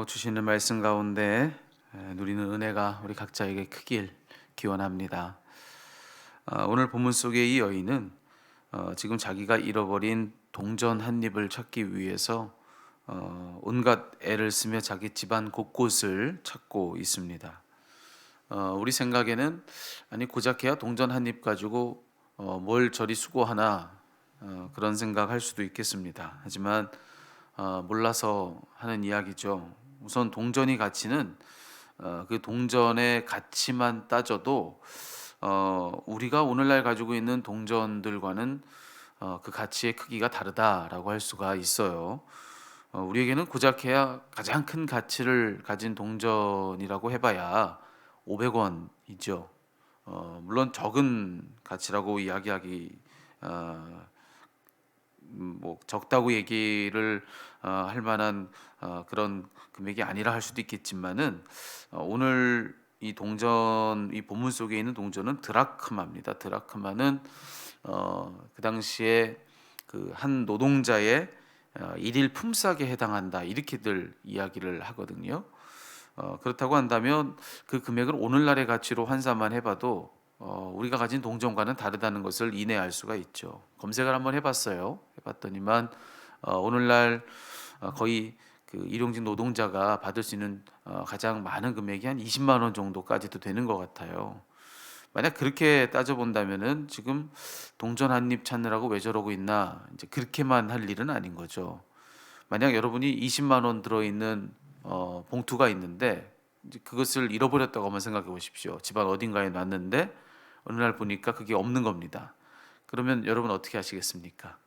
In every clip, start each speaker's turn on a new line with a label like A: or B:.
A: 주시는 말씀 가운데 누리는 은혜가 우리 각자에게 크길 기원합니다. 오늘 본문 속의 이 여인은 지금 자기가 잃어버린 동전 한 입을 찾기 위해서 온갖 애를 쓰며 자기 집안 곳곳을 찾고 있습니다. 우리 생각에는 아니 고작해야 동전 한 입 가지고 뭘 저리 수고하나 그런 생각할 수도 있겠습니다. 하지만 몰라서 하는 이야기죠. 우선 동전의 가치는 그 동전의 가치만 따져도 우리가 오늘날 가지고 있는 동전들과는 그 가치의 크기가 다르다라고 할 수가 있어요. 우리에게는 고작해야 가장 큰 가치를 가진 동전이라고 해봐야 500원이죠. 물론 적은 가치라고 이야기하기 뭐 적다고 얘기를 할 만한 그런 금액이 아니라 할 수도 있겠지만은 오늘 이 본문 속에 있는 동전은 드라크마입니다. 드라크마는 그 당시에 그 한 노동자의 일일 품삯에 해당한다 이렇게들 이야기를 하거든요. 그렇다고 한다면 그 금액을 오늘날의 가치로 환산만 해봐도 우리가 가진 동전과는 다르다는 것을 이내 알 수가 있죠. 검색을 한번 해봤어요. 해봤더니만 오늘날 거의 그 일용직 노동자가 받을 수 있는 가장 많은 금액이 한 20만 원 정도까지도 되는 것 같아요. 만약 그렇게 따져본다면은 지금 동전 한 입 찾느라고 왜 저러고 있나 이제 그렇게만 할 일은 아닌 거죠. 만약 여러분이 20만 원 들어있는 봉투가 있는데 이제 그것을 잃어버렸다고 한번 생각해 보십시오. 집안 어딘가에 놨는데 어느 날 보니까 그게 없는 겁니다. 그러면 여러분 어떻게 하시겠습니까?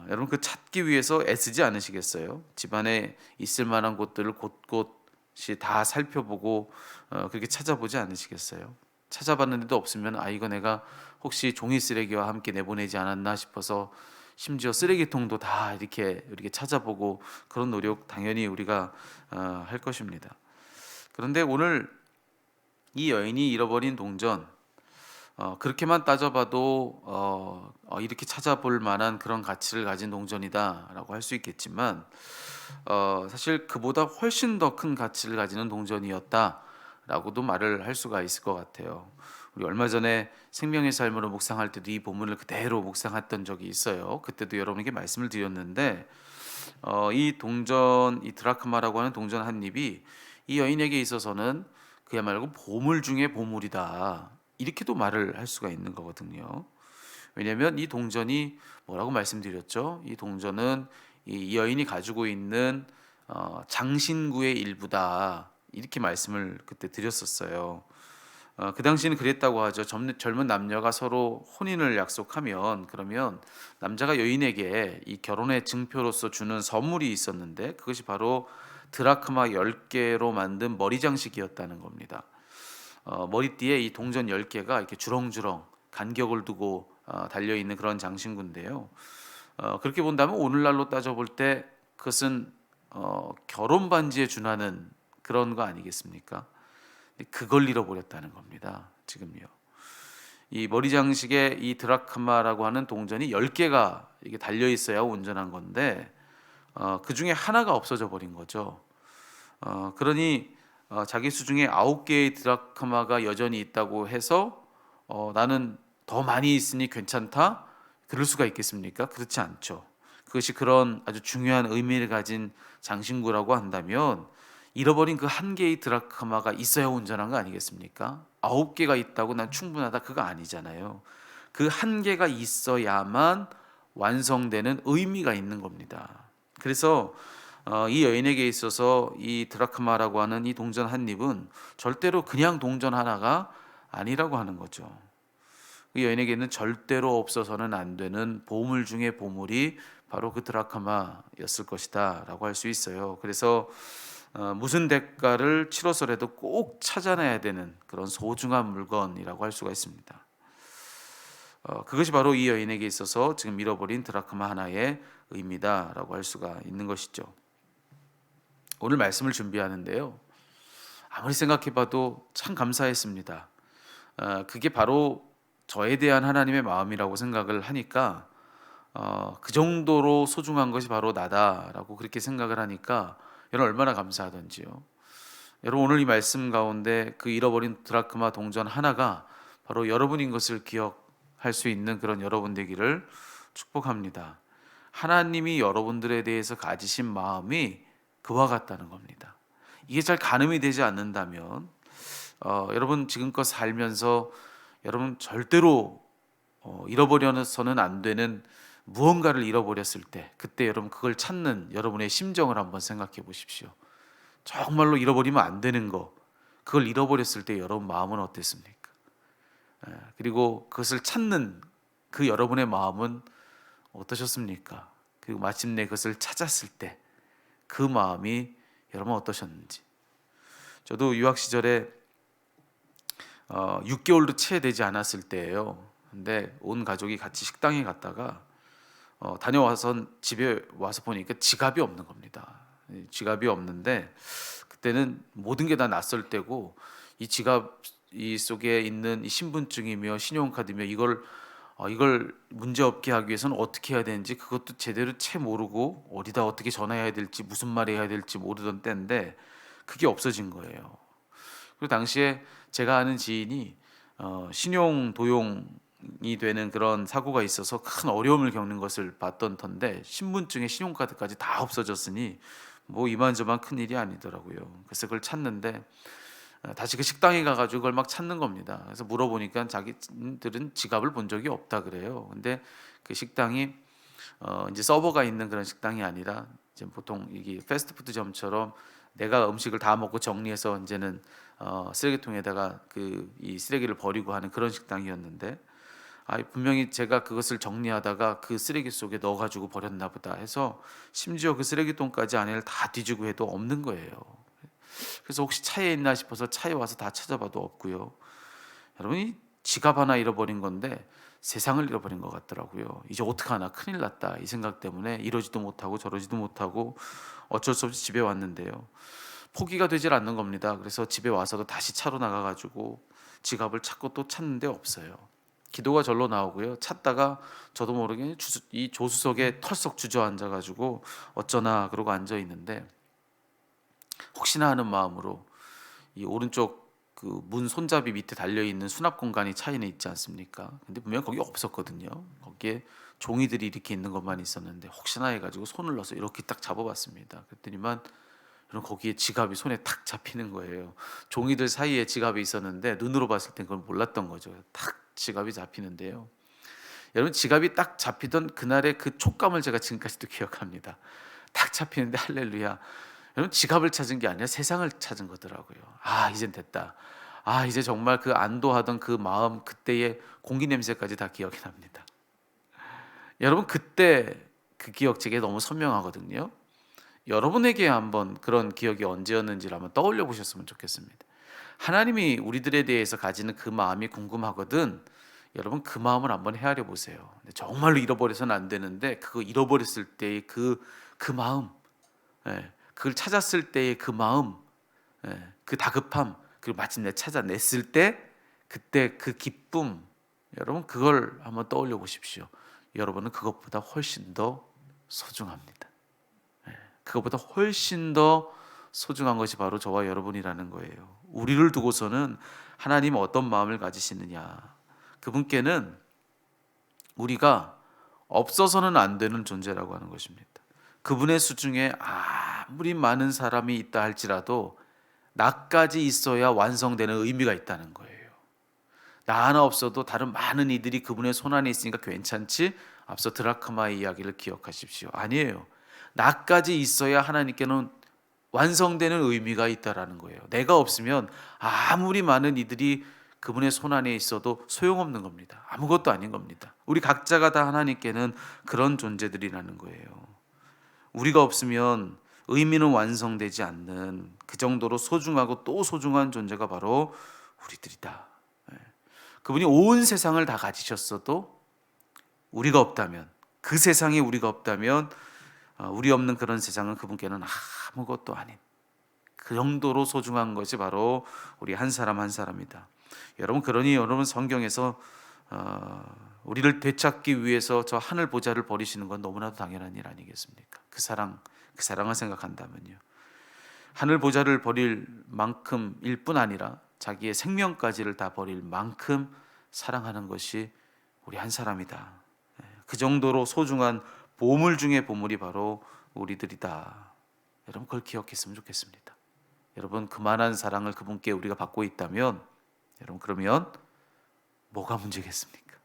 A: 여러분 그 찾기 위해서 애쓰지 않으시겠어요? 집안에 있을 만한 곳들을 곳곳이 다 살펴보고 그렇게 찾아보지 않으시겠어요? 찾아봤는데도 없으면 이거 내가 혹시 종이 쓰레기와 함께 내보내지 않았나 싶어서 심지어 쓰레기통도 다 이렇게 찾아보고 그런 노력 당연히 우리가 할 것입니다. 그런데 오늘 이 여인이 잃어버린 동전 그렇게만 따져봐도 이렇게 찾아볼 만한 그런 가치를 가진 동전이다라고 할 수 있겠지만 사실 그보다 훨씬 더 큰 가치를 가지는 동전이었다라고도 말을 할 수가 있을 것 같아요. 우리 얼마 전에 생명의 삶으로 묵상할 때도 이 본문을 그대로 묵상했던 적이 있어요. 그때도 여러분에게 말씀을 드렸는데 이 드라크마라고 하는 동전 한 입이 이 여인에게 있어서는 그야말로 보물 중의 보물이다. 이렇게도 말을 할 수가 있는 거거든요. 왜냐하면 이 동전이 뭐라고 말씀드렸죠? 이 동전은 이 여인이 가지고 있는 장신구의 일부다. 이렇게 말씀을 그때 드렸었어요. 그 당시는 그랬다고 하죠. 젊은 남녀가 서로 혼인을 약속하면 그러면 남자가 여인에게 이 결혼의 증표로서 주는 선물이 있었는데 그것이 바로 드라크마 10개로 만든 머리 장식이었다는 겁니다. 머리띠에 이 동전 10개가 이렇게 주렁주렁 간격을 두고 달려 있는 그런 장신구인데요. 그렇게 본다면 오늘날로 따져볼 때 그것은 결혼 반지에 준하는 그런 거 아니겠습니까? 그걸 잃어버렸다는 겁니다. 지금요. 이 머리 장식에 이 드라크마라고 하는 동전이 10개가 이게 달려 있어야 온전한 건데 그 중에 하나가 없어져 버린 거죠. 그러니 자기 수중에 9개의 드라크마가 여전히 있다고 해서 나는 더 많이 있으니 괜찮다? 그럴 수가 있겠습니까? 그렇지 않죠. 그것이 그런 아주 중요한 의미를 가진 장신구라고 한다면 잃어버린 그 한 개의 드라크마가 있어야 온전한 거 아니겠습니까? 9개가 있다고 난 충분하다 그거 아니잖아요. 그 한 개가 있어야만 완성되는 의미가 있는 겁니다. 그래서 이 여인에게 있어서 이 드라크마라고 하는 이 동전 한 입은 절대로 그냥 동전 하나가 아니라고 하는 거죠. 그 여인에게는 절대로 없어서는 안 되는 보물 중의 보물이 바로 그 드라크마였을 것이다라고 할 수 있어요. 그래서 무슨 대가를 치러서라도 꼭 찾아내야 되는 그런 소중한 물건이라고 할 수가 있습니다. 그것이 바로 이 여인에게 있어서 지금 잃어버린 드라크마 하나의 의미다라고 할 수가 있는 것이죠. 오늘 말씀을 준비하는데요. 아무리 생각해봐도 참 감사했습니다. 그게 바로 저에 대한 하나님의 마음이라고 생각을 하니까 그 정도로 소중한 것이 바로 나다라고 그렇게 생각을 하니까 여러분 얼마나 감사하던지요. 여러분 오늘 이 말씀 가운데 그 잃어버린 드라크마 동전 하나가 바로 여러분인 것을 기억할 수 있는 그런 여러분 되기를 축복합니다. 하나님이 여러분들에 대해서 가지신 마음이 그와 같다는 겁니다. 이게 잘 가늠이 되지 않는다면 여러분 지금껏 살면서 여러분 절대로 잃어버려서는 안 되는 무언가를 잃어버렸을 때 그때 여러분 그걸 찾는 여러분의 심정을 한번 생각해 보십시오. 정말로 잃어버리면 안 되는 거 그걸 잃어버렸을 때 여러분 마음은 어땠습니까? 그리고 그것을 찾는 그 여러분의 마음은 어떠셨습니까? 그리고 마침내 그것을 찾았을 때 그 마음이 여러분 어떠셨는지. 저도 유학 시절에 6개월도 채 되지 않았을 때예요. 근데 온 가족이 같이 식당에 갔다가 다녀와서 집에 와서 보니까 지갑이 없는 겁니다. 지갑이 없는데 그때는 모든 게 다 낯설 때고 이 지갑 이 속에 있는 이 신분증이며 신용카드며 이걸 문제 없게 하기 위해서는 어떻게 해야 되는지 그것도 제대로 채 모르고 어디다 어떻게 전화해야 될지 무슨 말 해야 될지 모르던 때인데 그게 없어진 거예요. 그리고 당시에 제가 아는 지인이 신용 도용이 되는 그런 사고가 있어서 큰 어려움을 겪는 것을 봤던 터인데 신분증에 신용카드까지 다 없어졌으니 뭐 이만저만 큰 일이 아니더라고요. 그래서 그걸 찾는데 다시 그 식당에 가가지고 그걸 막 찾는 겁니다. 그래서 물어보니까 자기들은 지갑을 본 적이 없다 그래요. 근데 그 식당이 이제 서버가 있는 그런 식당이 아니라 이제 보통 이게 패스트푸드점처럼 내가 음식을 다 먹고 정리해서 이제는 쓰레기통에다가 이 쓰레기를 버리고 하는 그런 식당이었는데 분명히 제가 그것을 정리하다가 그 쓰레기 속에 넣어가지고 버렸나 보다 해서 심지어 그 쓰레기통까지 안에를 다 뒤지고 해도 없는 거예요. 그래서 혹시 차에 있나 싶어서 차에 와서 다 찾아봐도 없고요. 여러분이 지갑 하나 잃어버린 건데 세상을 잃어버린 것 같더라고요. 이제 어떡하나 큰일 났다 이 생각 때문에 이러지도 못하고 저러지도 못하고 어쩔 수 없이 집에 왔는데요. 포기가 되질 않는 겁니다. 그래서 집에 와서도 다시 차로 나가가지고 지갑을 찾고 또 찾는데 없어요. 기도가 절로 나오고요. 찾다가 저도 모르게 이 조수석에 털썩 주저앉아가지고 어쩌나 그러고 앉아 있는데 혹시나 하는 마음으로 이 오른쪽 그 문 손잡이 밑에 달려 있는 수납 공간이 차에는 있지 않습니까? 근데 분명 거기 없었거든요. 거기에 종이들이 이렇게 있는 것만 있었는데 혹시나 해가지고 손을 넣어서 이렇게 딱 잡아봤습니다. 그랬더니만 여러분 거기에 지갑이 손에 탁 잡히는 거예요. 종이들 사이에 지갑이 있었는데 눈으로 봤을 땐 그걸 몰랐던 거죠. 탁 지갑이 잡히는데요. 여러분 지갑이 딱 잡히던 그날의 그 촉감을 제가 지금까지도 기억합니다. 탁 잡히는데 할렐루야. 여러분 지갑을 찾은 게 아니라 세상을 찾은 거더라고요. 이젠 됐다. 이제 정말 그 안도하던 그 마음 그때의 공기 냄새까지 다 기억이 납니다. 여러분 그때 그 기억 제게 너무 선명하거든요. 여러분에게 한번 그런 기억이 언제였는지를 한번 떠올려 보셨으면 좋겠습니다. 하나님이 우리들에 대해서 가지는 그 마음이 궁금하거든. 여러분 그 마음을 한번 헤아려 보세요. 정말로 잃어버려서는 안 되는데 그거 잃어버렸을 때의 그 마음, 그걸 찾았을 때의 그 마음, 그 다급함, 그리고 마침내 찾아냈을 때 그때 그 기쁨, 여러분 그걸 한번 떠올려 보십시오. 여러분은 그것보다 훨씬 더 소중합니다. 그것보다 훨씬 더 소중한 것이 바로 저와 여러분이라는 거예요. 우리를 두고서는 하나님은 어떤 마음을 가지시느냐. 그분께는 우리가 없어서는 안 되는 존재라고 하는 것입니다. 그분의 수중에 아무리 많은 사람이 있다 할지라도 나까지 있어야 완성되는 의미가 있다는 거예요. 나 하나 없어도 다른 많은 이들이 그분의 손안에 있으니까 괜찮지? 앞서 드라크마의 이야기를 기억하십시오. 아니에요. 나까지 있어야 하나님께는 완성되는 의미가 있다라는 거예요. 내가 없으면 아무리 많은 이들이 그분의 손안에 있어도 소용없는 겁니다. 아무것도 아닌 겁니다. 우리 각자가 다 하나님께는 그런 존재들이라는 거예요. 우리가 없으면 의미는 완성되지 않는 그 정도로 소중하고 또 소중한 존재가 바로 우리들이다. 그분이 온 세상을 다 가지셨어도 우리가 없다면, 그 세상에 우리가 없다면 우리 없는 그런 세상은 그분께는 아무것도 아닌 그 정도로 소중한 것이 바로 우리 한 사람 한 사람이다. 여러분 그러니 여러분 성경에서 우리를 되찾기 위해서 저 하늘 보좌를 버리시는 건 너무나도 당연한 일 아니겠습니까? 그 사랑을 생각한다면요. 하늘 보좌를 버릴 만큼일 뿐 아니라 자기의 생명까지를 다 버릴 만큼 사랑하는 것이 우리 한 사람이다. 그 정도로 소중한 보물 중의 보물이 바로 우리들이다. 여러분 그걸 기억했으면 좋겠습니다. 여러분 그만한 사랑을 그분께 우리가 받고 있다면 여러분 그러면 뭐가 문제겠습니까?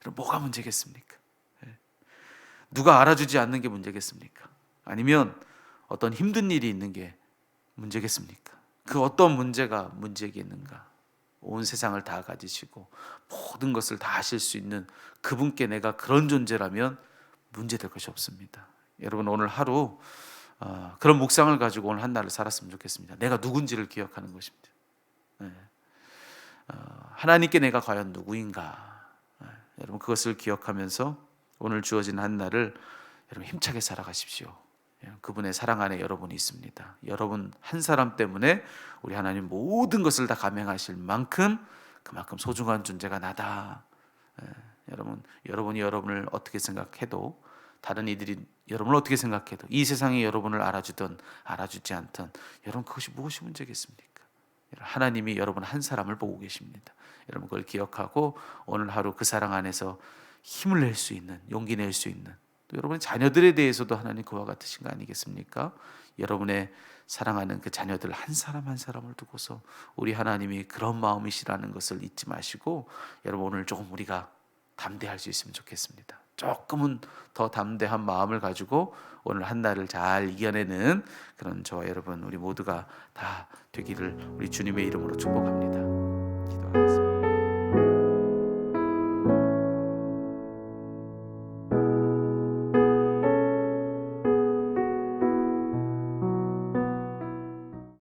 A: 여러분 뭐가 문제겠습니까? 누가 알아주지 않는 게 문제겠습니까? 아니면 어떤 힘든 일이 있는 게 문제겠습니까? 그 어떤 문제가 문제겠는가? 온 세상을 다 가지시고 모든 것을 다 하실 수 있는 그분께 내가 그런 존재라면 문제될 것이 없습니다. 여러분 오늘 하루 그런 묵상을 가지고 오늘 한 날을 살았으면 좋겠습니다. 내가 누군지를 기억하는 것입니다. 하나님께 내가 과연 누구인가? 여러분 그것을 기억하면서 오늘 주어진 한 날을 여러분 힘차게 살아가십시오. 그분의 사랑 안에 여러분이 있습니다. 여러분 한 사람 때문에 우리 하나님 모든 것을 다 감행하실 만큼 그만큼 소중한 존재가 나다. 여러분이 여러분을 어떻게 생각해도 다른 이들이 여러분을 어떻게 생각해도 이 세상이 여러분을 알아주든 알아주지 않든 여러분 그것이 무엇이 문제겠습니까? 하나님이 여러분 한 사람을 보고 계십니다. 여러분 그걸 기억하고 오늘 하루 그 사랑 안에서 힘을 낼 수 있는, 용기 낼 수 있는, 또 여러분의 자녀들에 대해서도 하나님 그와 같으신 거 아니겠습니까? 여러분의 사랑하는 그 자녀들 한 사람 한 사람을 두고서 우리 하나님이 그런 마음이시라는 것을 잊지 마시고 여러분 오늘 조금 우리가 담대할 수 있으면 좋겠습니다. 조금은 더 담대한 마음을 가지고 오늘 한 날을 잘 이겨내는 그런 저와 여러분 우리 모두가 다 되기를 우리 주님의 이름으로 축복합니다.